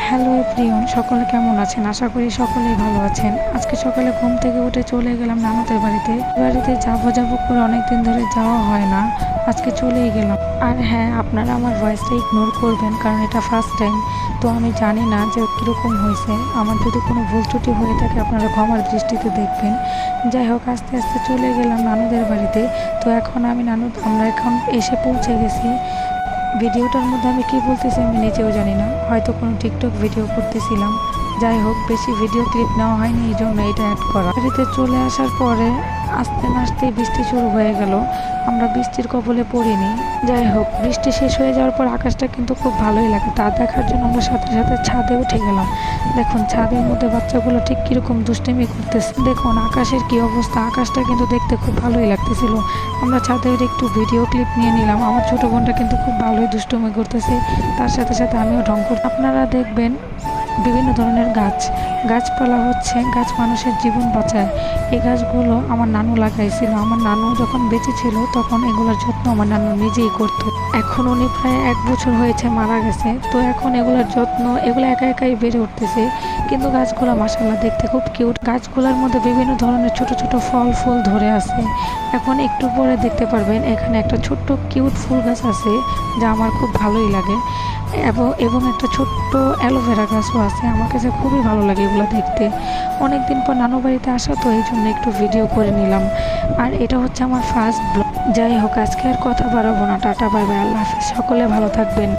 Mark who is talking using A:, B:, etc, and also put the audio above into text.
A: Hello everyone, সকলে কেমন আছেন? আশা করি সকলেই ভালো আছেন। আজকে সকালে ঘুম থেকে উঠে চলে গেলাম নানুদের বাড়িতে যাবো করে অনেকদিন ধরে যাওয়া হয় না, আজকে চলেই গেলাম। আর হ্যাঁ, আপনারা আমার ভয়েসটা ইগনোর করবেন, কারণ এটা ফার্স্ট টাইম, তো আমি জানি না যে কীরকম হয়েছে। আমার যদি কোনো ভুল ত্রুটি হয়ে থাকে আপনারা ক্ষমার দৃষ্টিতে দেখবেন। যাই হোক, আস্তে আস্তে চলে গেলাম নানুদের বাড়িতে। তো আমরা এখন এসে পৌঁছে গেছি। ভিডিওটার মধ্যে আমি কী বলতেছি আমি নিজেও জানি না, হয়তো কোনো টিকটক ভিডিও করতেছিলাম। যাই হোক, বেশি ভিডিও ক্লিপ নেওয়া হয়নি, এই জন্য এটা অ্যাড করা। বাড়িতে চলে আসার পরে আস্তে আস্তে বৃষ্টি শুরু হয়ে গেল। আমরা বৃষ্টির কবলে পড়িনি। যাই হোক, বৃষ্টি শেষ হয়ে যাওয়ার পর আকাশটা কিন্তু খুব ভালোই লাগে। তা দেখার জন্য আমরা সাথে সাথে ছাদে উঠে গেলাম। দেখুন ছাদের মধ্যে বাচ্চাগুলো ঠিক কীরকম দুষ্টামি করতেছে। দেখুন আকাশের কি অবস্থা, আকাশটা কিন্তু দেখতে খুব ভালোই লাগতেছিল। আমরা ছাদে উঠে একটু ভিডিও ক্লিপ নিয়ে নিলাম। আমার ছোটো বোনটা কিন্তু খুব ভালোই দুষ্টুমি করতেছে, তার সাথে সাথে আমিও ঢং করি। আপনারা দেখবেন বিভিন্ন ধরনের গাছপালা হচ্ছে, গাছ মানুষের জীবন বাঁচায়। এই গাছগুলো আমার নানু লাগাইছিল। আমার নানু যখন বেঁচে ছিল তখন এগুলোর যত্ন আমার নানু নিজেই করতো। এখন উনি প্রায় 1 বছর হয়েছে মারা গেছে, তো এখন এগুলোর যত্ন এগুলো একা একাই বেড়ে উঠতেছে। কিন্তু গাছগুলো মাশাআল্লাহ দেখতে খুব কিউট। গাছগুলোর মধ্যে বিভিন্ন ধরনের ছোট ছোট ফল ফুল ধরে আছে। এখন একটু পরে দেখতে পারবেন এখানে একটা ছোট্ট কিউট ফুল গাছ আছে, যা আমার খুব ভালোই লাগে। এবং একটা ছোট্ট অ্যালোভেরা গাছও আছে। আমার কাছে খুবই ভালো লাগে এগুলো দেখতে। অনেক দিন পর নানু বাড়িতে আসা, তো এই জন্য একটু ভিডিও করে নিলাম। আর এটা হচ্ছে আমার ফার্স্ট ব্লগ। যাই হোক, আজকে আর কথা বাড়াবো না। টাটা, বাই বাই, আল্লাহ হাফেজ। সকলে ভালো থাকবেন।